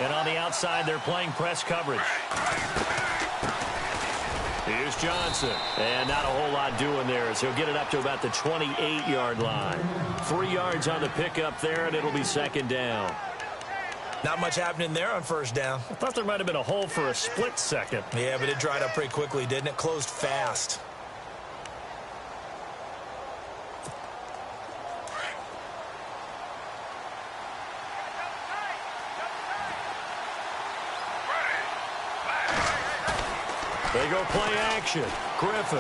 And on the outside, they're playing press coverage. Here's Johnson. And not a whole lot doing there as he'll get it up to about the 28-yard line. 3 yards on the pickup there, and it'll be second down. Not much happening there on first down. I thought there might have been a hole for a split second. Yeah, but it dried up pretty quickly, didn't it? Closed fast. They go play action. Griffin.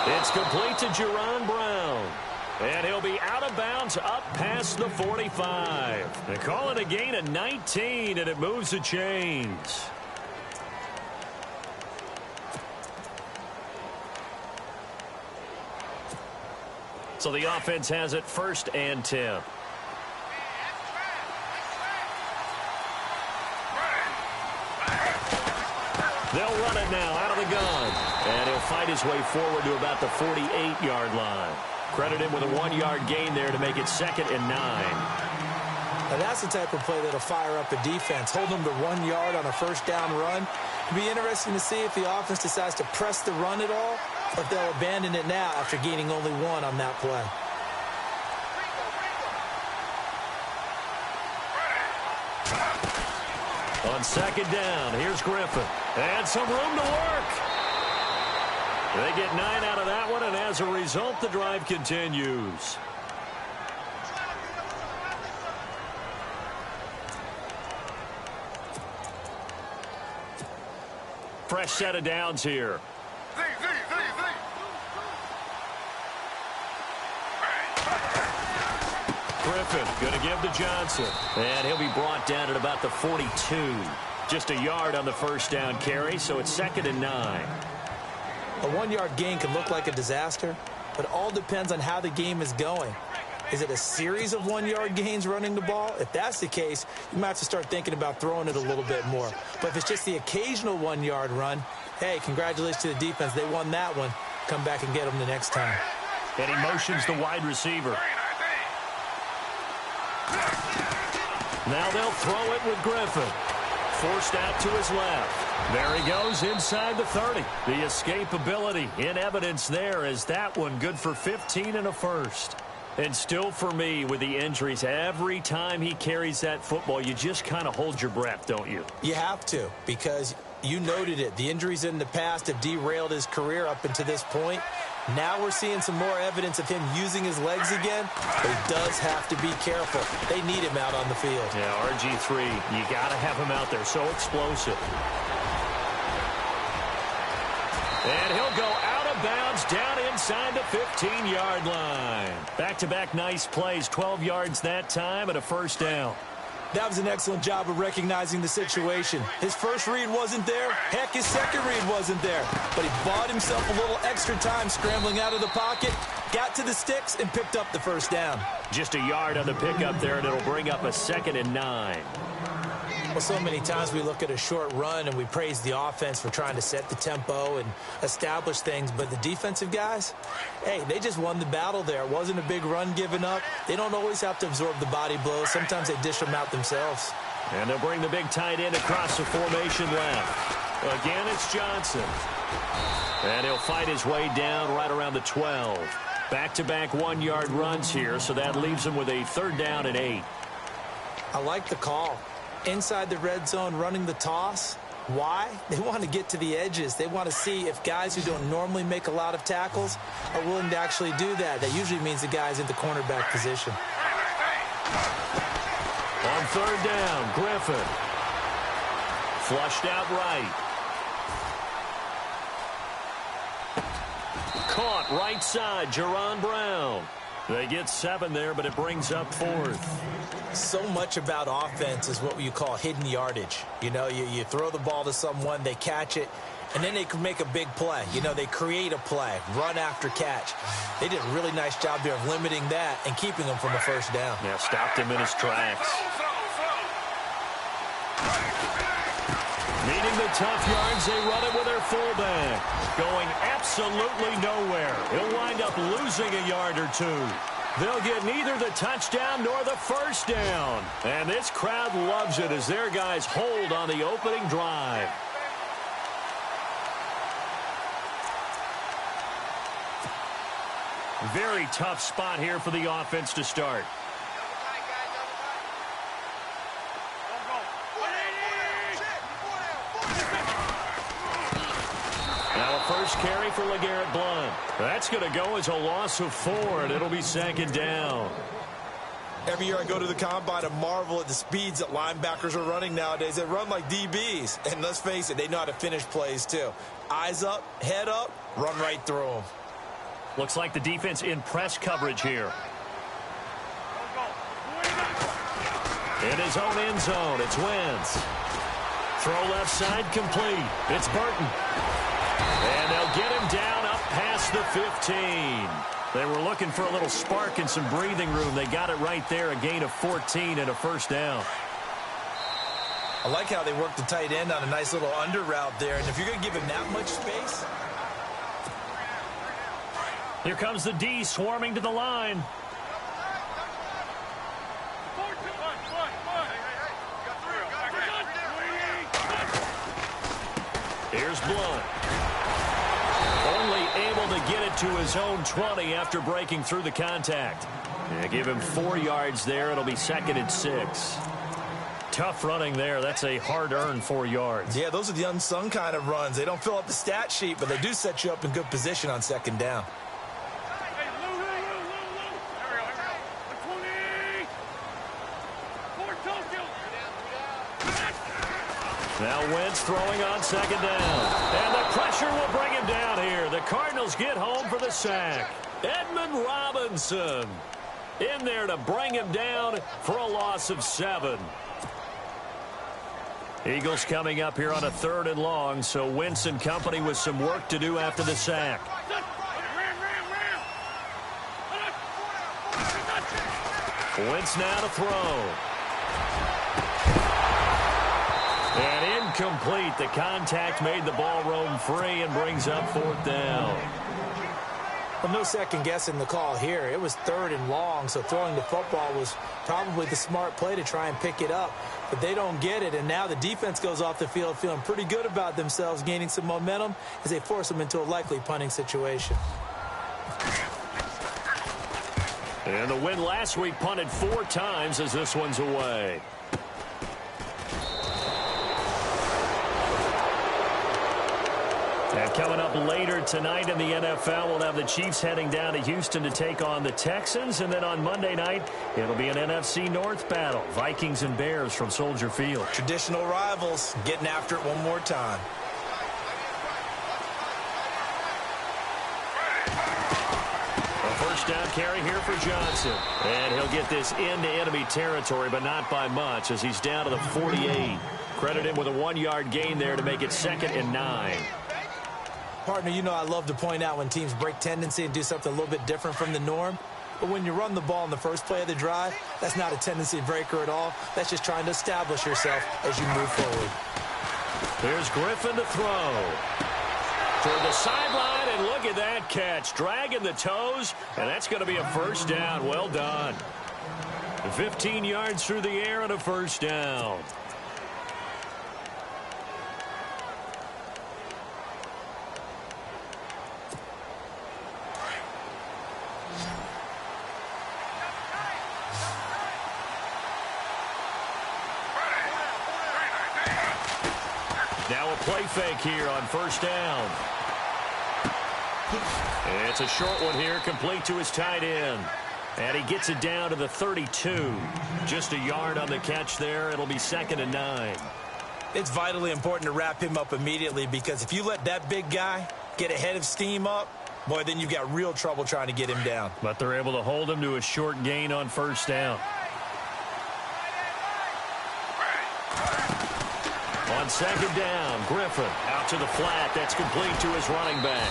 It's complete to Jerron Brown. And he'll be out of bounds up past the 45. They call it a gain of 19, and it moves the chains. So the offense has it 1st and 10. They'll run it now out of the gun. And he'll fight his way forward to about the 48-yard line. Credit him with a 1-yard gain there to make it 2nd and 9. Now that's the type of play that'll fire up a defense. Hold them to 1 yard on a first down run. It'll be interesting to see if the offense decides to press the run at all, or if they'll abandon it now after gaining only 1 on that play. On 2nd down, here's Griffin. And some room to work. They get 9 out of that one, and as a result, the drive continues. Fresh set of downs here. Griffin going to give to Johnson. And he'll be brought down at about the 42. Just a yard on the first down carry, so it's 2nd and 9. A 1-yard gain can look like a disaster, but all depends on how the game is going. Is it a series of 1-yard gains running the ball? If that's the case, you might have to start thinking about throwing it a little bit more. But if it's just the occasional 1-yard run, hey, congratulations to the defense. They won that one. Come back and get them the next time. And he motions the wide receiver. Now they'll throw it with Griffin. Forced out to his left. There he goes inside the 30. The escapability in evidence there as that one good for 15 and a first. And still for me with the injuries, every time he carries that football, you just kind of hold your breath, don't you? You have to, because you noted it. The injuries in the past have derailed his career up until this point. Now we're seeing some more evidence of him using his legs again, but he does have to be careful. They need him out on the field. Yeah, RG3, you got to have him out there. So explosive. And he'll go out of bounds down inside the 15-yard line. Back-to-back nice plays, 12 yards that time and a first down. That was an excellent job of recognizing the situation. His first read wasn't there. Heck, his second read wasn't there. But he bought himself a little extra time scrambling out of the pocket, got to the sticks, and picked up the first down. Just a yard on the pickup there, and it'll bring up a 2nd and 9. Well, so many times we look at a short run and we praise the offense for trying to set the tempo and establish things, but the defensive guys, hey, they just won the battle there. It wasn't a big run given up. They don't always have to absorb the body blows. Sometimes they dish them out themselves. And they'll bring the big tight end across the formation left. Again, it's Johnson. And he'll fight his way down right around the 12. Back-to-back 1-yard runs here, so that leaves him with a 3rd down and 8. I like the call. Inside the red zone running the toss. Why? They want to get to the edges. They want to see if guys who don't normally make a lot of tackles are willing to actually do that. That usually means the guy's in the cornerback position. On 3rd down, Griffin. Flushed out right. Caught right side, Jerron Brown. They get 7 there, but it brings up 4th. So much about offense is what you call hidden yardage. You know, you throw the ball to someone, they catch it, and then they can make a big play. You know, they create a play, run after catch. They did a really nice job there of limiting that and keeping him from a first down. Yeah, stopped him in his tracks. Needing the tough yards, they run it with their fullback. Going absolutely nowhere. He'll wind up losing a yard or 2. They'll get neither the touchdown nor the first down. And this crowd loves it as their guys hold on the opening drive. Very tough spot here for the offense to start. Now a first carry for LeGarrette Blount. That's going to go as a loss of 4, and it'll be second down. Every year I go to the combine and marvel at the speeds that linebackers are running nowadays. They run like DBs. And let's face it, they know how to finish plays too. Eyes up, head up, run right through them. Looks like the defense in press coverage here. In his own end zone, it's Wentz. Throw left side complete. It's Burton. And they'll get him down up past the 15. They were looking for a little spark and some breathing room. They got it right there, a gain of 14 and a first down. I like how they work the tight end on a nice little under route there. And if you're going to give him that much space. Here comes the D swarming to the line. Here's Blount. Only able to get it to his own 20 after breaking through the contact. Yeah, give him 4 yards there. It'll be second and 6. Tough running there. That's a hard-earned 4 yards. Yeah, those are the unsung kind of runs. They don't fill up the stat sheet, but they do set you up in good position on second down. Now Wentz throwing on second down. And the pressure will bring him down here. The Cardinals get home for the sack. Edmund Robinson in there to bring him down for a loss of 7. Eagles coming up here on a 3rd and long, so Wentz and company with some work to do after the sack. Wentz now to throw. And incomplete. The contact made the ball roam free and brings up 4th down. Well, no second guessing the call here. It was 3rd and long, so throwing the football was probably the smart play to try and pick it up. But they don't get it, and now the defense goes off the field feeling pretty good about themselves, gaining some momentum as they force them into a likely punting situation. And the win last week punted 4 times as this one's away. And coming up later tonight in the NFL, we'll have the Chiefs heading down to Houston to take on the Texans. And then on Monday night, it'll be an NFC North battle. Vikings and Bears from Soldier Field. Traditional rivals getting after it one more time. A first down carry here for Johnson. And he'll get this into enemy territory, but not by much as he's down to the 48. Credit him with a 1-yard gain there to make it 2nd and 9. Partner, you know I love to point out when teams break tendency and do something a little bit different from the norm. But when you run the ball in the first play of the drive, that's not a tendency breaker at all. That's just trying to establish yourself as you move forward. Here's Griffin to throw. Toward the sideline, and look at that catch. Dragging the toes, and that's going to be a first down. Well done. 15 yards through the air and a first down. Now a play fake here on first down. It's a short one here, complete to his tight end. And he gets it down to the 32. Just a yard on the catch there. It'll be 2nd and 9. It's vitally important to wrap him up immediately because if you let that big guy get ahead of steam up, boy, then you've got real trouble trying to get him down. But they're able to hold him to a short gain on first down. On second down, Griffin out to the flat. That's complete to his running back.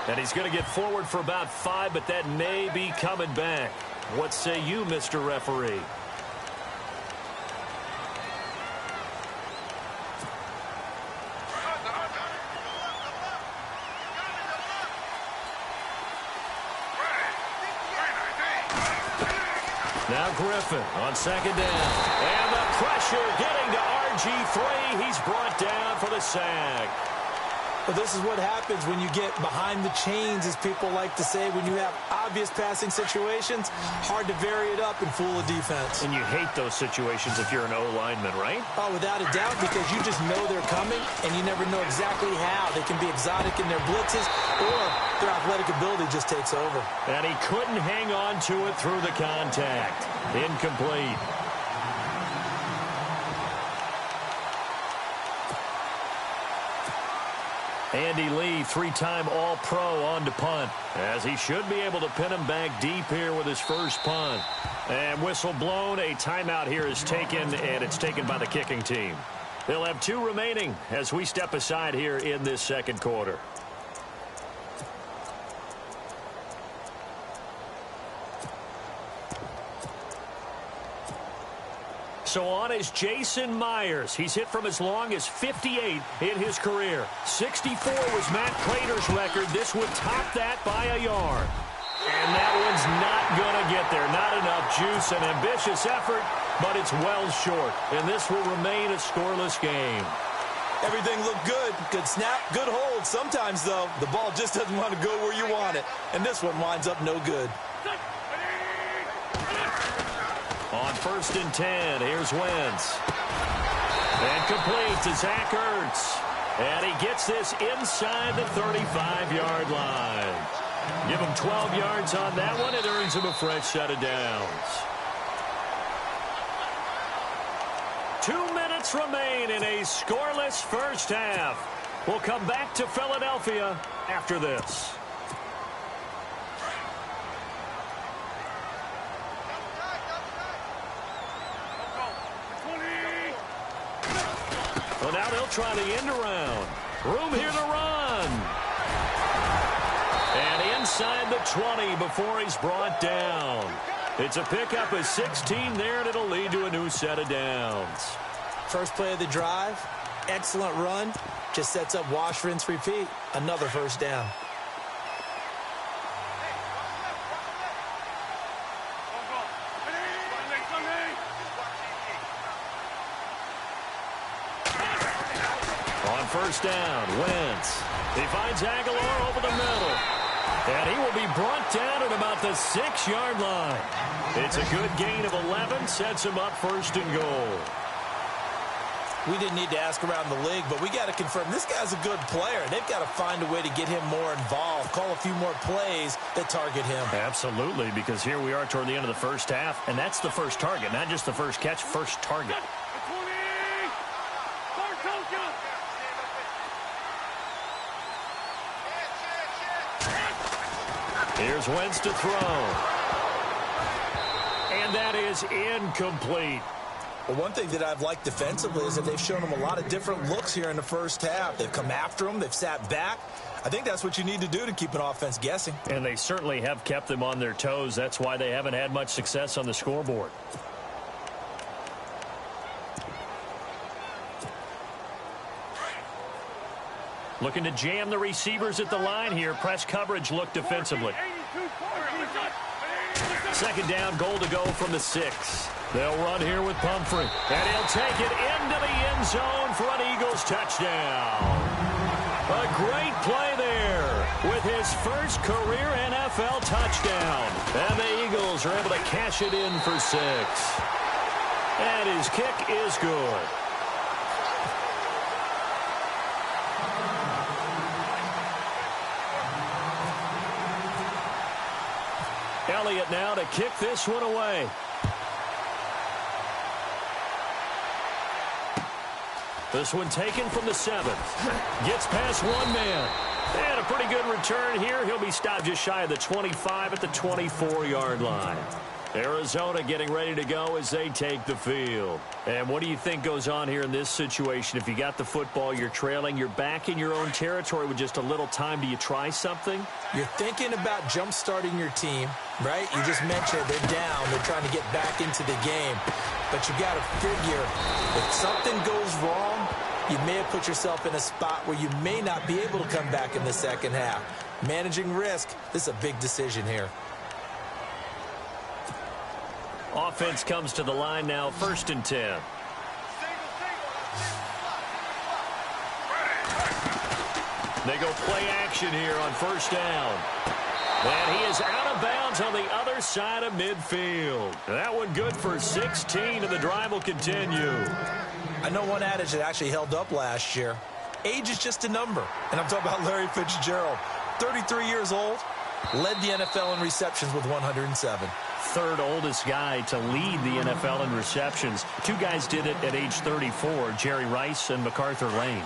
And he's going to get forward for about 5, but that may be coming back. What say you, Mr. Referee? Now Griffin on second down. And the pressure getting to RG3. He's brought down for the sack. Well, this is what happens when you get behind the chains, as people like to say. When you have obvious passing situations, hard to vary it up and fool a defense. And you hate those situations if you're an O-lineman, right? Oh, without a doubt, because you just know they're coming, and you never know exactly how. They can be exotic in their blitzes, or their athletic ability just takes over. And he couldn't hang on to it through the contact. Incomplete. Andy Lee, three-time All-Pro on to punt, as he should be able to pin him back deep here with his first punt. And whistle blown, a timeout here is taken, and it's taken by the kicking team. They'll have 2 remaining as we step aside here in this second quarter. So on is Jason Myers. He's hit from as long as 58 in his career. 64 was Matt Prater's record. This would top that by a yard. And that one's not going to get there. Not enough juice. An ambitious effort, but it's well short. And this will remain a scoreless game. Everything looked good. Good snap, good hold. Sometimes, though, the ball just doesn't want to go where you want it. And this one winds up no good. On 1st and 10, here's Wentz. And complete to Zach Ertz. And he gets this inside the 35-yard line. Give him 12 yards on that one. It earns him a fresh set of downs. 2 minutes remain in a scoreless first half. We'll come back to Philadelphia after this. Well, now they'll try the end around. Room here to run. And inside the 20 before he's brought down. It's a pickup of 16 there, and it'll lead to a new set of downs. First play of the drive, excellent run. Just sets up wash, rinse, repeat. Another first down. First down, Wentz. He finds Aguilar over the middle. And he will be brought down at about the 6-yard line. It's a good gain of 11, sets him up 1st and goal. We didn't need to ask around the league, but we got to confirm this guy's a good player. They've got to find a way to get him more involved, call a few more plays that target him. Absolutely, because here we are toward the end of the first half, and that's the first target, not just the first catch, first target. Here's Wentz to throw. And that is incomplete. Well, one thing that I've liked defensively is that they've shown him a lot of different looks here in the first half. They've come after him. They've sat back. I think that's what you need to do to keep an offense guessing. And they certainly have kept them on their toes. That's why they haven't had much success on the scoreboard. Looking to jam the receivers at the line here. Press coverage look defensively. Second down, goal to go from the 6. They'll run here with Pumphrey. And he'll take it into the end zone for an Eagles touchdown. A great play there with his first career NFL touchdown. And the Eagles are able to cash it in for 6. And his kick is good. Elliott now to kick this one away. This one taken from the 7th. Gets past one man. And a pretty good return here. He'll be stopped just shy of the 25 at the 24-yard line. Arizona getting ready to go as they take the field. And what do you think goes on here in this situation? If you got the football, you're trailing, you're back in your own territory with just a little time. Do you try something? You're thinking about jump-starting your team, right? You just mentioned they're down. They're trying to get back into the game. But you got to figure if something goes wrong, you may have put yourself in a spot where you may not be able to come back in the second half. Managing risk, this is a big decision here. Offense comes to the line now, 1st and 10. They go play action here on 1st down. And he is out of bounds on the other side of midfield. That one good for 16, and the drive will continue. I know one adage that actually held up last year. Age is just a number. And I'm talking about Larry Fitzgerald. 33 years old, led the NFL in receptions with 107. 3rd oldest guy to lead the NFL in receptions. 2 guys did it at age 34, Jerry Rice and MacArthur Lane.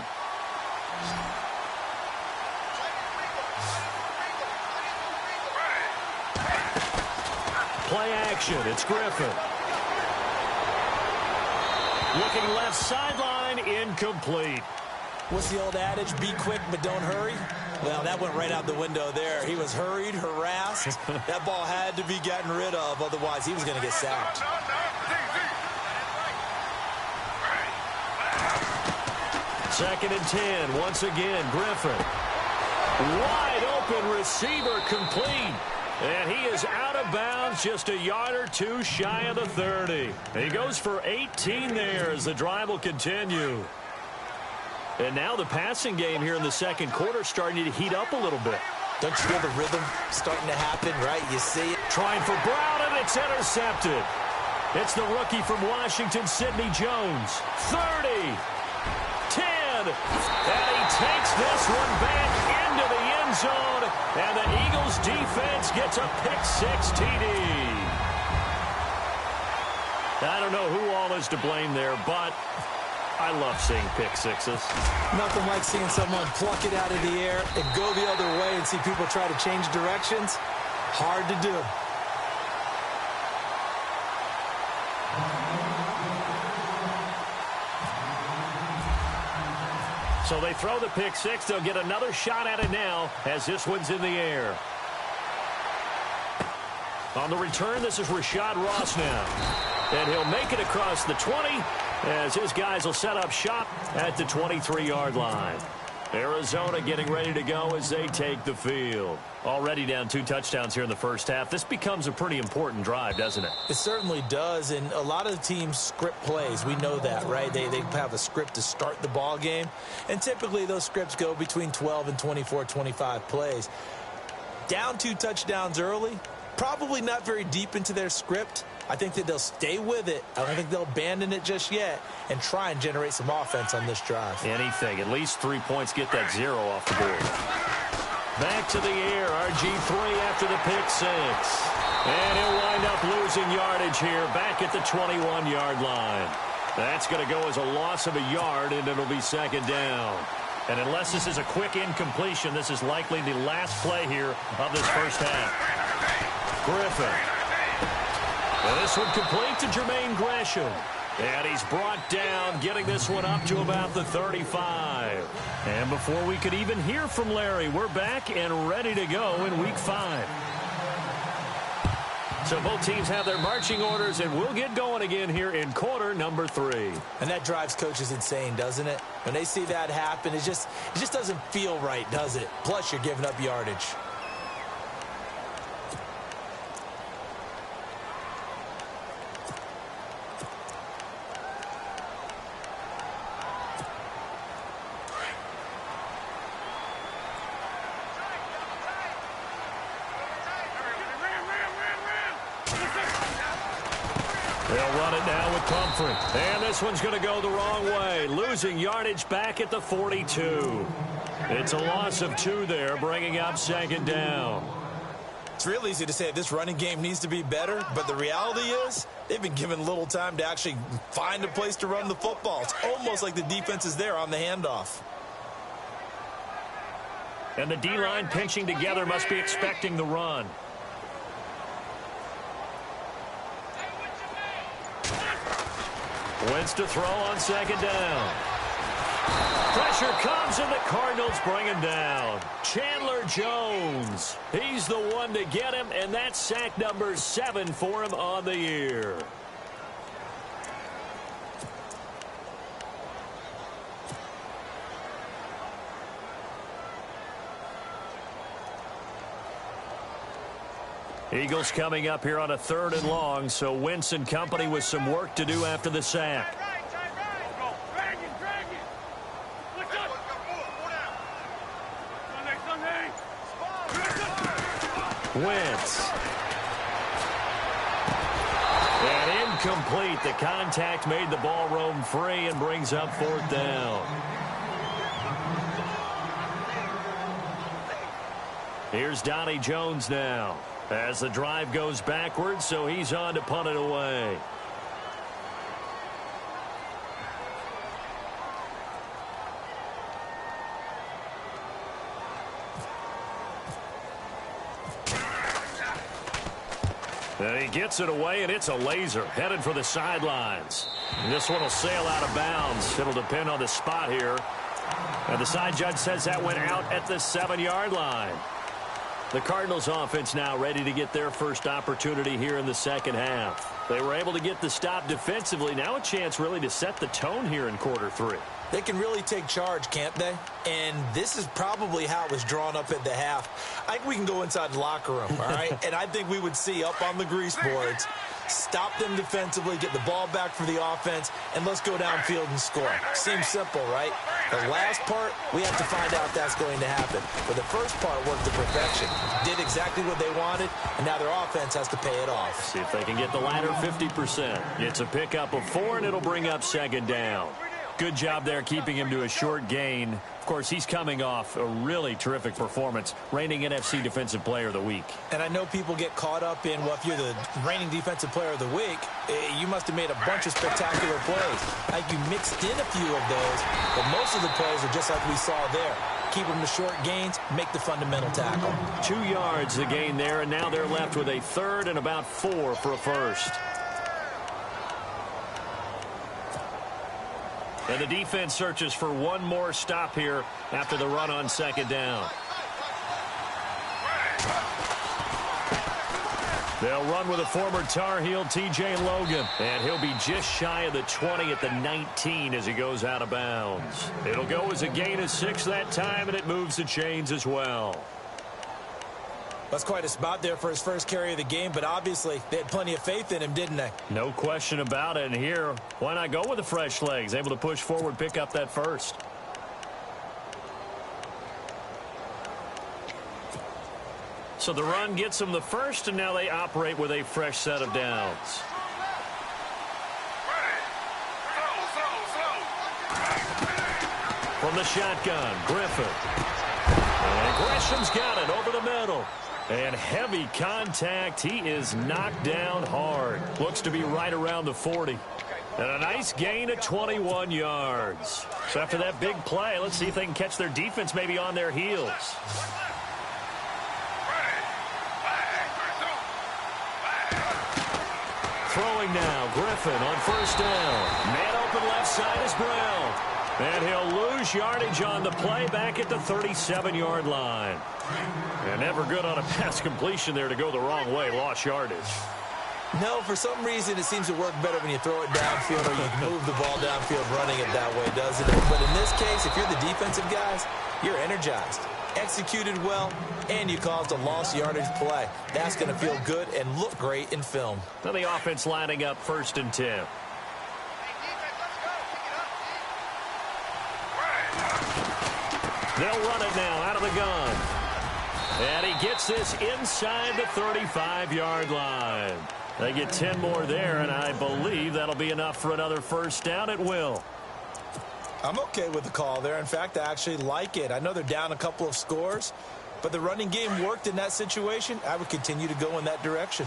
Play action. It's Griffin. Looking left sideline, incomplete. What's the old adage? Be quick, but don't hurry. Well, that went right out the window there. He was hurried, harassed. That ball had to be gotten rid of, otherwise he was going to get sacked. 2nd and 10. Once again, Griffin. Wide open receiver, complete. And he is out of bounds, just a yard or 2 shy of the 30. He goes for 18 there as the drive will continue. And now the passing game here in the 2nd quarter starting to heat up a little bit. Don't you feel the rhythm starting to happen, right? You see it. Trying for Brown, and it's intercepted. It's the rookie from Washington, Sidney Jones. 30, 10, and he takes this one back into the end zone, and the Eagles defense gets a pick-6 TD. I don't know who all is to blame there, but I love seeing pick-6s. Nothing like seeing someone pluck it out of the air and go the other way and see people try to change directions. Hard to do. So they throw the pick-6. They'll get another shot at it now as this one's in the air. On the return, this is Rashad Ross now. And he'll make it across the 20 as his guys will set up shop at the 23-yard line. Arizona getting ready to go as they take the field. Already down 2 touchdowns here in the first half. This becomes a pretty important drive, doesn't it? It certainly does, and a lot of the teams script plays. We know that, right? They have a script to start the ball game, and typically those scripts go between 12 and 24, 25 plays. Down 2 touchdowns early, probably not very deep into their script. I think that they'll stay with it. I don't think they'll abandon it just yet and try and generate some offense on this drive. Anything. At least 3 points, get that 0 off the board. Back to the air. RG3 after the pick-6. And he'll wind up losing yardage here back at the 21-yard line. That's going to go as a loss of a yard, and it'll be 2nd down. And unless this is a quick incompletion, this is likely the last play here of this first half. Griffin. And this one complete to Jermaine Gresham. And he's brought down, getting this one up to about the 35. And before we could even hear from Larry, we're back and ready to go in Week 5. So both teams have their marching orders, and we'll get going again here in quarter number 3. And that drives coaches insane, doesn't it? When they see that happen, it just doesn't feel right, does it? Plus, you're giving up yardage. They'll run it now with Comfort. And this one's going to go the wrong way. Losing yardage back at the 42. It's a loss of 2 there, bringing up 2nd down. It's real easy to say this running game needs to be better, but the reality is they've been given little time to actually find a place to run the football. It's almost like the defense is there on the handoff. And the D-line pinching together must be expecting the run. Wentz to throw on 2nd down. Pressure comes, and the Cardinals bring him down. Chandler Jones. He's the one to get him, and that's sack number 7 for him on the year. Eagles coming up here on a 3rd and long, so Wentz and company with some work to do after the sack. Wentz. And incomplete. The contact made the ball roam free and brings up 4th down. Here's Donnie Jones now as the drive goes backwards, so he's on to punt it away. And he gets it away, and it's a laser headed for the sidelines. And this one will sail out of bounds. It'll depend on the spot here. And the side judge says that went out at the 7-yard line. The Cardinals offense now ready to get their first opportunity here in the second half. They were able to get the stop defensively. Now a chance really to set the tone here in quarter 3. They can really take charge, can't they? And this is probably how it was drawn up at the half. I think we can go inside the locker room, all right? And I think we would see up on the grease boards, stop them defensively, get the ball back for the offense, and let's go downfield and score. Seems simple, right? The last part, we have to find out if that's going to happen. But the first part worked to perfection. Did exactly what they wanted, and now their offense has to pay it off. See if they can get the latter 50%. It's a pickup of 4, and it'll bring up 2nd down. Good job there keeping him to a short gain. Of course, he's coming off a really terrific performance, reigning NFC Defensive Player of the Week. And I know people get caught up in, well, if you're the reigning Defensive Player of the Week, you must have made a bunch of spectacular plays. I think you mixed in a few of those, but most of the plays are just like we saw there. Keep them to short gains, make the fundamental tackle. 2 yards the gain there, and now they're left with a 3rd and about 4 for a first. And the defense searches for one more stop here after the run on 2nd down. They'll run with a former Tar Heel, T.J. Logan. And he'll be just shy of the 20 at the 19 as he goes out of bounds. It'll go as a gain of 6 that time, and it moves the chains as well. That's quite a spot there for his first carry of the game, but obviously they had plenty of faith in him, didn't they? No question about it. And here, why not go with the fresh legs? Able to push forward, pick up that first. So the run gets them the first, and now they operate with a fresh set of downs. From the shotgun, Griffin. And Gresham's got it over the middle. And heavy contact. He is knocked down hard. Looks to be right around the 40. And a nice gain of 21 yards. So after that big play, let's see if they can catch their defense maybe on their heels. Throwing now, Griffin on 1st down. Man open left side is Brown. And he'll lose yardage on the play back at the 37-yard line. And never good on a pass completion there to go the wrong way. Lost yardage. No, for some reason it seems to work better when you throw it downfield or you move the ball downfield running it that way, doesn't it? But in this case, if you're the defensive guys, you're energized, executed well, and you caused a lost yardage play. That's going to feel good and look great in film. Now the offense lining up 1st and 10. They'll run it now out of the gun. And he gets this inside the 35-yard line. They get 10 more there, and I believe that'll be enough for another 1st down at will. I'm okay with the call there. In fact, I actually like it. I know they're down a couple of scores, but the running game worked in that situation. I would continue to go in that direction.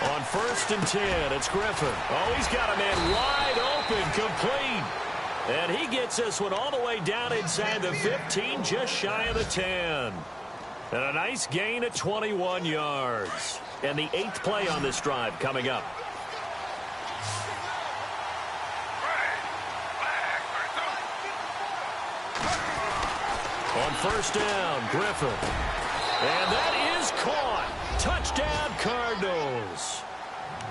On 1st and 10, it's Griffin. Oh, he's got a man wide open, complete. And he gets this one all the way down inside the 15, just shy of the 10. And a nice gain of 21 yards. And the 8th play on this drive coming up. On 1st down, Griffin. And that is caught. Touchdown, Cardinals.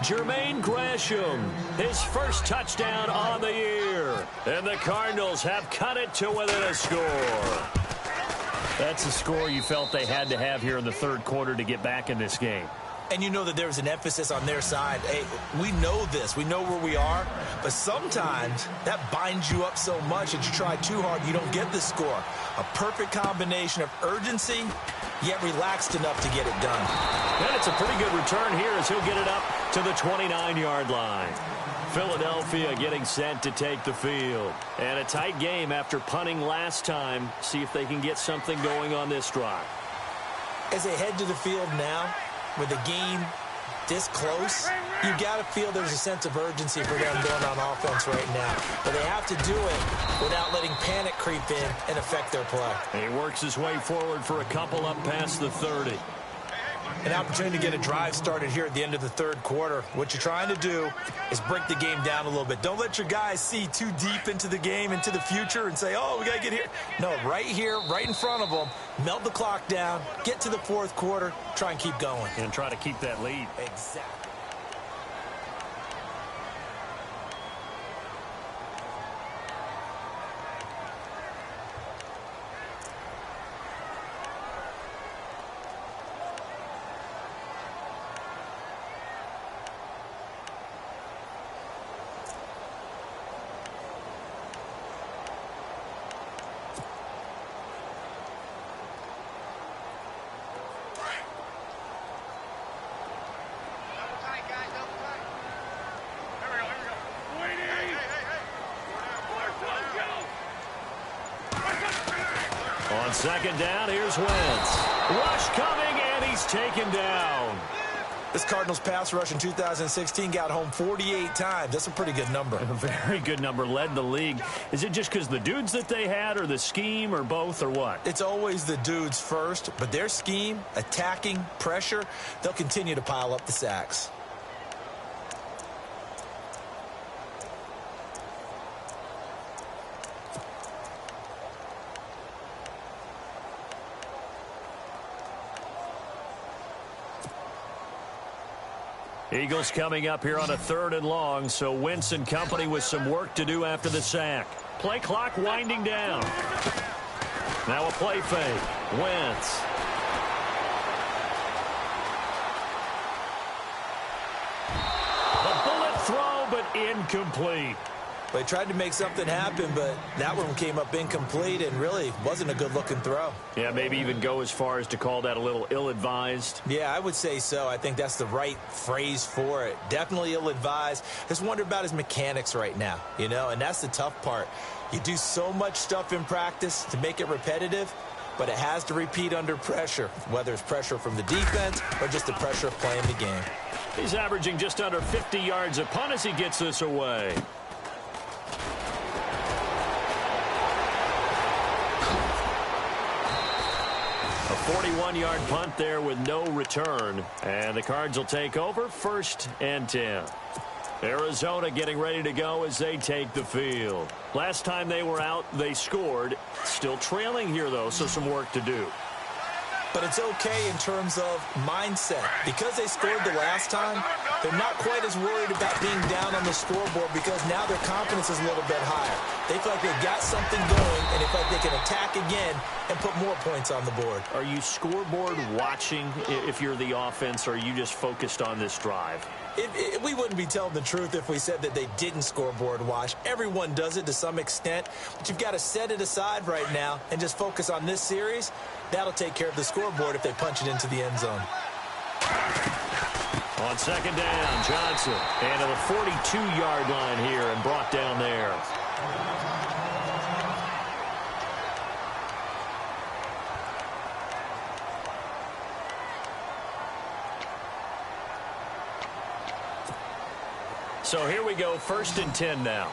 Jermaine Gresham, his first touchdown on the year. And the Cardinals have cut it to within a score. That's a score you felt they had to have here in the third quarter to get back in this game. And you know that there's an emphasis on their side. Hey, we know this. We know where we are. But sometimes that binds you up so much that you try too hard, you don't get the score. A perfect combination of urgency, yet relaxed enough to get it done. And it's a pretty good return here as he'll get it up to the 29-yard line. Philadelphia getting set to take the field. And a tight game after punting last time. See if they can get something going on this drive. As they head to the field now, with the game this close, you got to feel there's a sense of urgency for them going on offense right now. But they have to do it without letting panic creep in and affect their play. He works his way forward for a couple up past the 30. An opportunity to get a drive started here at the end of the third quarter. What you're trying to do is break the game down a little bit. Don't let your guys see too deep into the game, into the future, and say, oh, we got to get here. No, right here, right in front of them, melt the clock down, get to the fourth quarter, try and keep going. And try to keep that lead. Exactly. On second down, here's Wentz. Rush coming, and he's taken down. This Cardinals pass rush in 2016 got home 48 times. That's a pretty good number. A very good number, led the league. Is it just because the dudes that they had, or the scheme, or both, or what? It's always the dudes first, but their scheme, attacking, pressure, they'll continue to pile up the sacks. Eagles coming up here on a 3rd and long, so Wentz and company with some work to do after the sack. Play clock winding down. Now a play fake. Wentz. A bullet throw, but incomplete. They tried to make something happen, but that one came up incomplete and really wasn't a good-looking throw. Yeah, maybe even go as far as to call that a little ill-advised. Yeah, I would say so. I think that's the right phrase for it. Definitely ill-advised. Just wonder about his mechanics right now, you know, and that's the tough part. You do so much stuff in practice to make it repetitive, but it has to repeat under pressure, whether it's pressure from the defense or just the pressure of playing the game. He's averaging just under 50 yards a punt as he gets this away. A 41-yard punt there with no return. And the Cards will take over 1st and 10. Arizona getting ready to go as they take the field. Last time they were out, they scored. Still trailing here, though, so some work to do. But it's okay in terms of mindset. Because they scored the last time, they're not quite as worried about being down on the scoreboard because now their confidence is a little bit higher. They feel like they've got something going, and they feel like they can attack again and put more points on the board. Are you scoreboard watching if you're the offense, or are you just focused on this drive? We wouldn't be telling the truth if we said that they didn't scoreboard watch. Everyone does it to some extent, but you've got to set it aside right now and just focus on this series. That'll take care of the scoreboard if they punch it into the end zone. On second down, Johnson. And to the 42-yard line here and brought down there. So here we go, 1st and 10 now.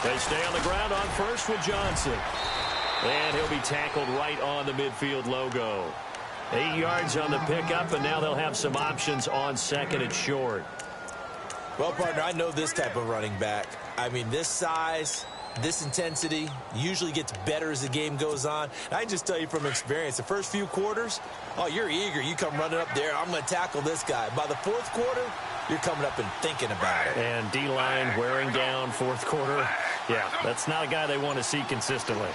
They stay on the ground on first with Johnson. And he'll be tackled right on the midfield logo. 8 yards on the pickup, and now they'll have some options on 2nd and short. Well, partner, I know this type of running back. I mean, this size, This intensity usually gets better as the game goes on. And I can just tell you from experience, the first few quarters, oh, you're eager. You come running up there, I'm going to tackle this guy. By the fourth quarter, you're coming up and thinking about it. And D-line wearing down fourth quarter. Yeah, that's not a guy they want to see consistently.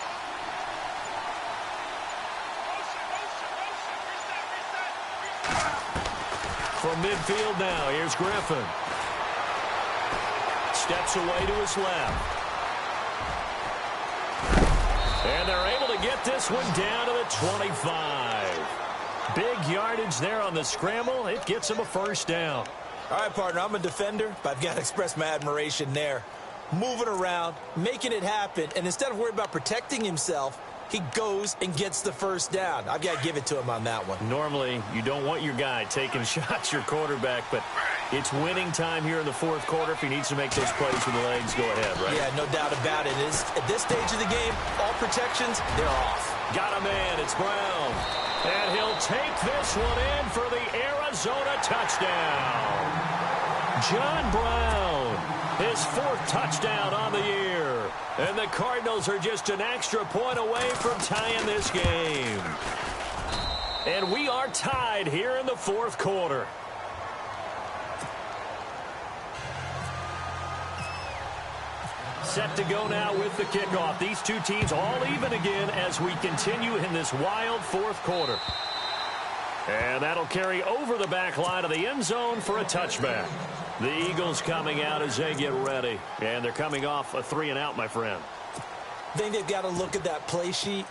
From midfield now, here's Griffin. Steps away to his left. And they're able to get this one down to the 25. Big yardage there on the scramble. It gets him a first down. All right, partner, I'm a defender, but I've got to express my admiration there. Moving around, making it happen, and instead of worrying about protecting himself, he goes and gets the first down. I've got to give it to him on that one. Normally, you don't want your guy taking shots, your quarterback, but it's winning time here in the fourth quarter. If he needs to make those plays with the legs, go ahead, right? Yeah, no doubt about it. At this stage of the game, all protections, they're off. Got a man. It's Brown. And he'll take this one in for the Arizona touchdown. John Brown, his fourth touchdown on the year. And the Cardinals are just an extra point away from tying this game. And we are tied here in the fourth quarter. Set to go now with the kickoff. These two teams all even again as we continue in this wild fourth quarter. And that'll carry over the back line of the end zone for a touchback. The Eagles coming out as they get ready. And they're coming off a 3-and-out, my friend. I think they've got to look at that play sheet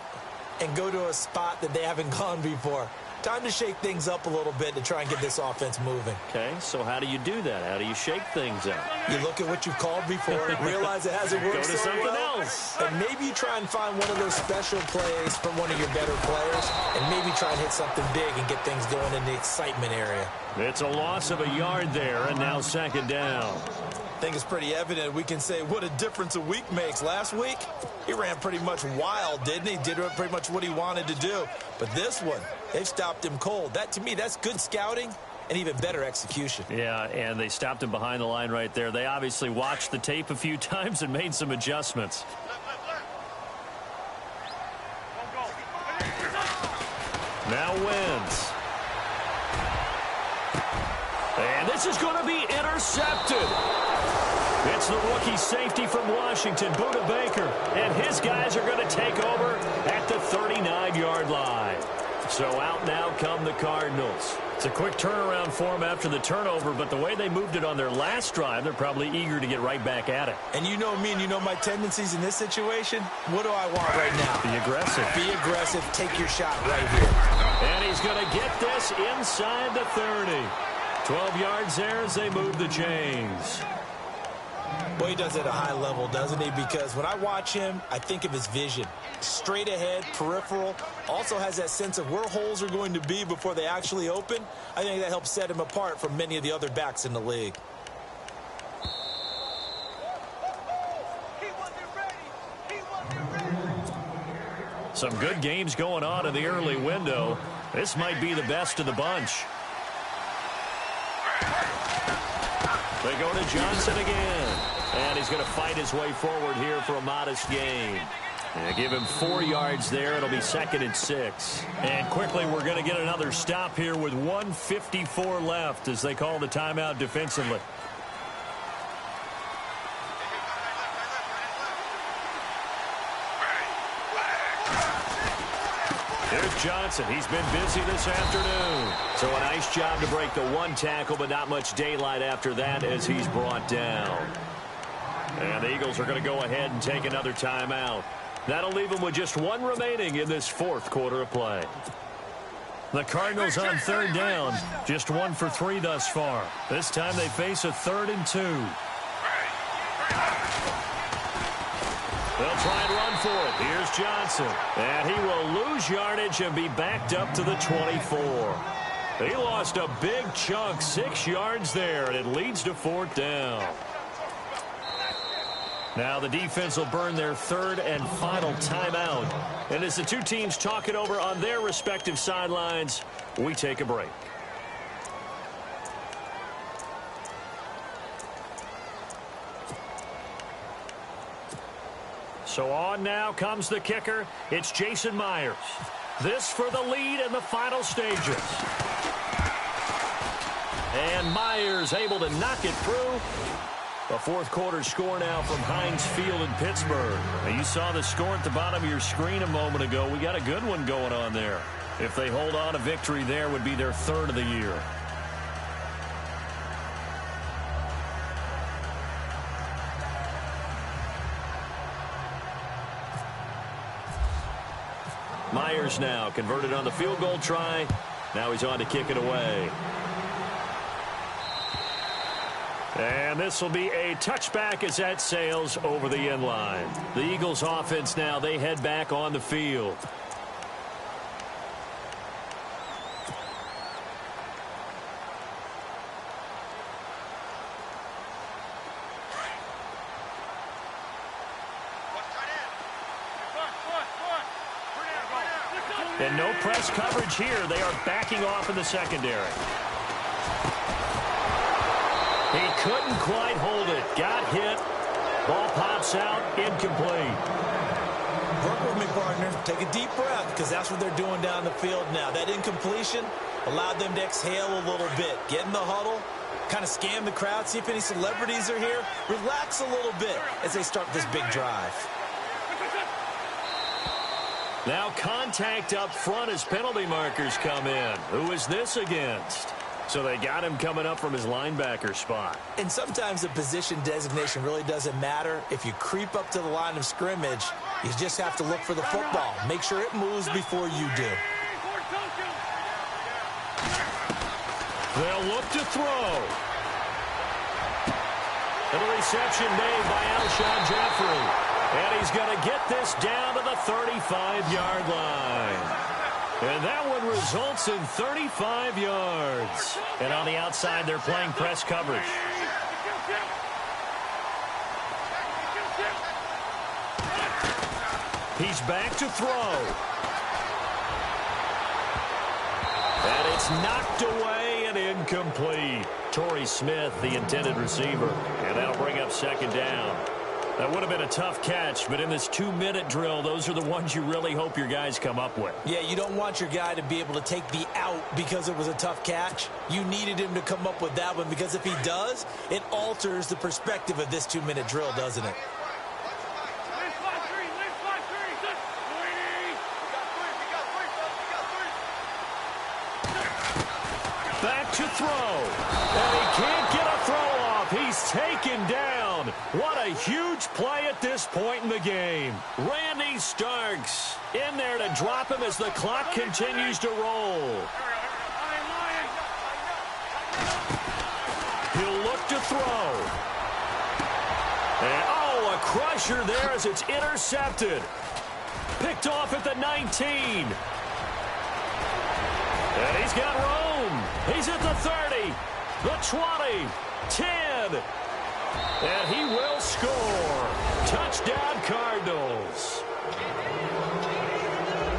and go to a spot that they haven't gone before. Time to shake things up a little bit to try and get this offense moving. Okay, so how do you do that? How do you shake things up? You look at what you've called before, realize it hasn't worked Go to so something well, else. and maybe you try and find one of those special plays from one of your better players, and maybe try and hit something big and get things going in the excitement area. It's a loss of a yard there, and now second down. I think it's pretty evident. We can say what a difference a week makes. Last week, he ran pretty much wild, didn't he? Did pretty much what he wanted to do. But this one, they've stopped him cold. That, to me, that's good scouting and even better execution. Yeah, and they stopped him behind the line right there. They obviously watched the tape a few times and made some adjustments. Now Wentz. And this is going to be intercepted. It's the rookie safety from Washington, Buda Baker, and his guys are going to take over at the 39-yard line. So out now come the Cardinals. It's a quick turnaround for them after the turnover, but the way they moved it on their last drive, they're probably eager to get right back at it. And you know me and you know my tendencies in this situation. What do I want right now? Be aggressive. Be aggressive. Take your shot right here. And he's going to get this inside the 30. 12 yards there as they move the chains. Boy, he does it at a high level, doesn't he? Because when I watch him, I think of his vision. Straight ahead, peripheral. Also has that sense of where holes are going to be before they actually open. I think that helps set him apart from many of the other backs in the league. Some good games going on in the early window. This might be the best of the bunch. They go to Johnson again. And he's going to fight his way forward here for a modest gain. And give him 4 yards there. It'll be 2nd and 6. And quickly, we're going to get another stop here with 1:54 left as they call the timeout defensively. Here's Johnson. He's been busy this afternoon. So a nice job to break the one tackle, but not much daylight after that as he's brought down. And the Eagles are going to go ahead and take another timeout. That'll leave them with just one remaining in this fourth quarter of play. The Cardinals on third down, just 1 for 3 thus far. This time they face a 3rd and 2. They'll try and run for it. Here's Johnson. And he will lose yardage and be backed up to the 24. He lost a big chunk, 6 yards there, and it leads to 4th down. Now the defense will burn their 3rd and final timeout. And as the two teams talk it over on their respective sidelines, we take a break. So on now comes the kicker. It's Jason Myers. This for the lead in the final stages. And Myers able to knock it through. The fourth quarter score now from Heinz Field in Pittsburgh. Now you saw the score at the bottom of your screen a moment ago. We got a good one going on there. If they hold on, a victory there would be their third of the year. Myers now converted on the field goal try. Now he's on to kick it away. And this will be a touchback as that sails over the end line. The Eagles offense now, they head back on the field. And no press coverage here. They are backing off in the secondary. He couldn't quite hold it. Got hit. Ball pops out. Incomplete. Work with me, partner. Take a deep breath because that's what they're doing down the field now. That incompletion allowed them to exhale a little bit. Get in the huddle. Kind of scan the crowd. See if any celebrities are here. Relax a little bit as they start this big drive. Now contact up front as penalty markers come in. Who is this against? So they got him coming up from his linebacker spot. And sometimes the position designation really doesn't matter. If you creep up to the line of scrimmage, you just have to look for the football. Make sure it moves before you do. They'll look to throw. And a reception made by Alshon Jeffrey. And he's going to get this down to the 35-yard line. And that one results in 35 yards. And on the outside, they're playing press coverage. He's back to throw. And it's knocked away and incomplete. Torrey Smith, the intended receiver. And that'll bring up second down. That would have been a tough catch, but in this 2-minute drill, those are the ones you really hope your guys come up with. Yeah, you don't want your guy to be able to take the out because it was a tough catch. You needed him to come up with that one because if he does, it alters the perspective of this 2-minute drill, doesn't it? Back to throw. And he can't get a throw off. He's taken down. What a huge play at this point in the game. Randy Starks in there to drop him as the clock continues to roll. He'll look to throw. And, oh, a crusher there as it's intercepted. Picked off at the 19. And he's got room. He's at the 30, the 20, 10. And he will score. Touchdown, Cardinals.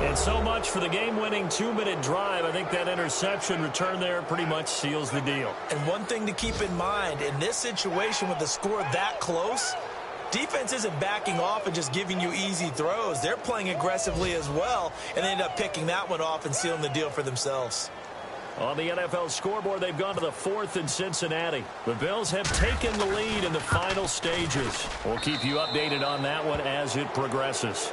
And so much for the game-winning 2-minute drive. I think that interception return there pretty much seals the deal. And one thing to keep in mind, in this situation with the score that close, defense isn't backing off and just giving you easy throws. They're playing aggressively as well, and they end up picking that one off and sealing the deal for themselves. On the NFL scoreboard, they've gone to the 4th in Cincinnati. The Bills have taken the lead in the final stages. We'll keep you updated on that one as it progresses.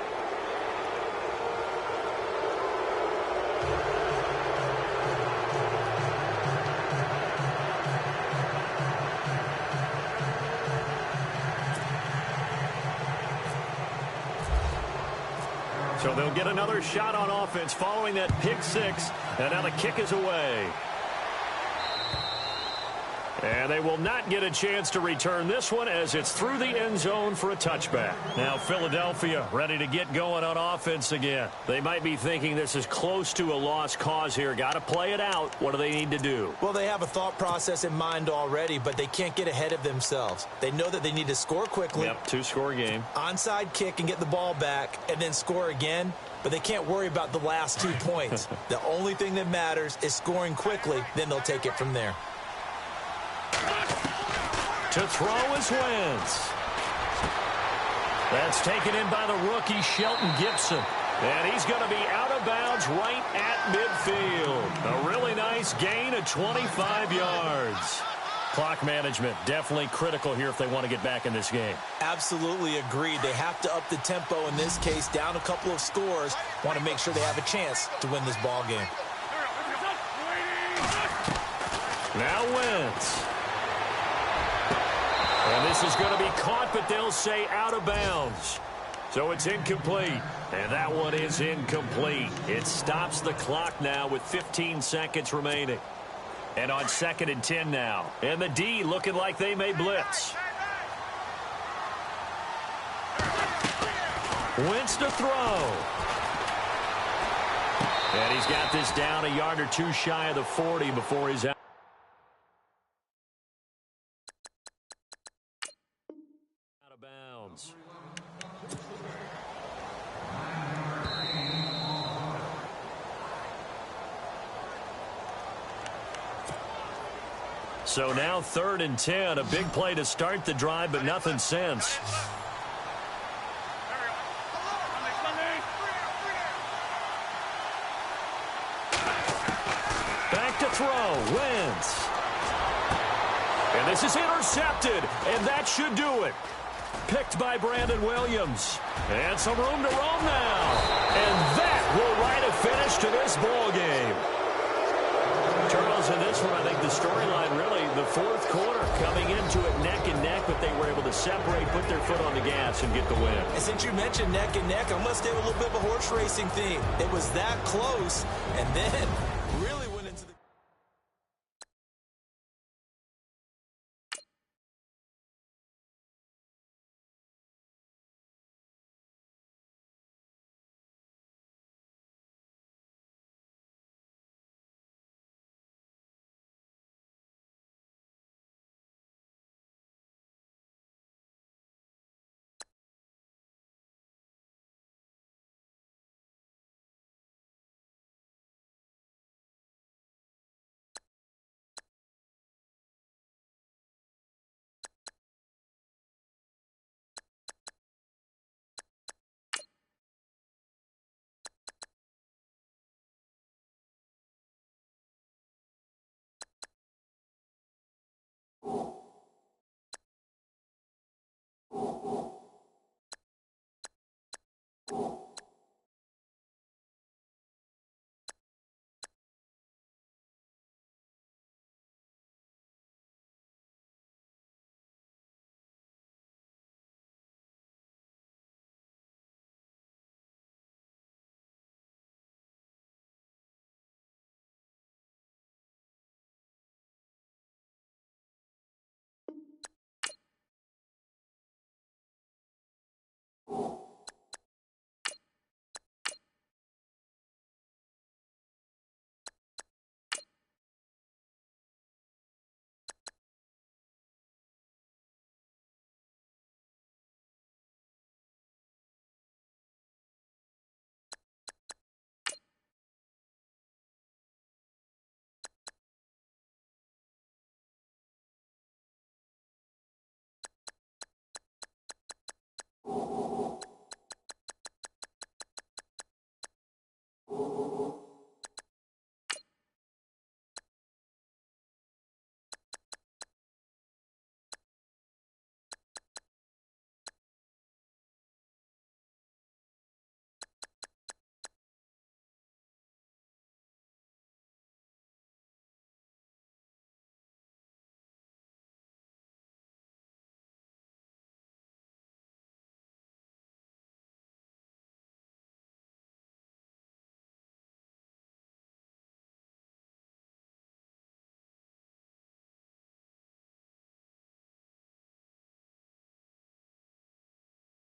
So they'll get another shot on offense following that pick six. And now the kick is away. And they will not get a chance to return this one as it's through the end zone for a touchback. Now Philadelphia ready to get going on offense again. They might be thinking this is close to a lost cause here. Got to play it out. What do they need to do? Well, they have a thought process in mind already, but they can't get ahead of themselves. They know that they need to score quickly. Yep, 2-score game. Onside kick and get the ball back and then score again. But they can't worry about the last 2 points. The only thing that matters is scoring quickly. Then they'll take it from there. To throw is Wentz. That's taken in by the rookie, Shelton Gibson. And he's going to be out of bounds right at midfield. A really nice gain of 25 yards. Clock management, definitely critical here if they want to get back in this game. Absolutely agreed. They have to up the tempo in this case, down a couple of scores. Want to make sure they have a chance to win this ball game. Now Wentz. And this is going to be caught, but they'll say out of bounds. So it's incomplete. And that one is incomplete. It stops the clock now with 15 seconds remaining. And on 2nd and 10 now. And the D looking like they may blitz. Wentz to throw. And he's got this down a yard or two shy of the 40 before he's out. Out of bounds. So now 3rd and 10, a big play to start the drive, but nothing since. Back to throw, Wentz. And this is intercepted, and that should do it. Picked by Brandon Williams. And some room to roam now. And that will write a finish to this ball game. Charles, in this one, I think the storyline really, the 4th quarter, coming into it neck and neck, but they were able to separate, put their foot on the gas, and get the win. And since you mentioned neck and neck, I must have a little bit of a horse racing theme. It was that close, and then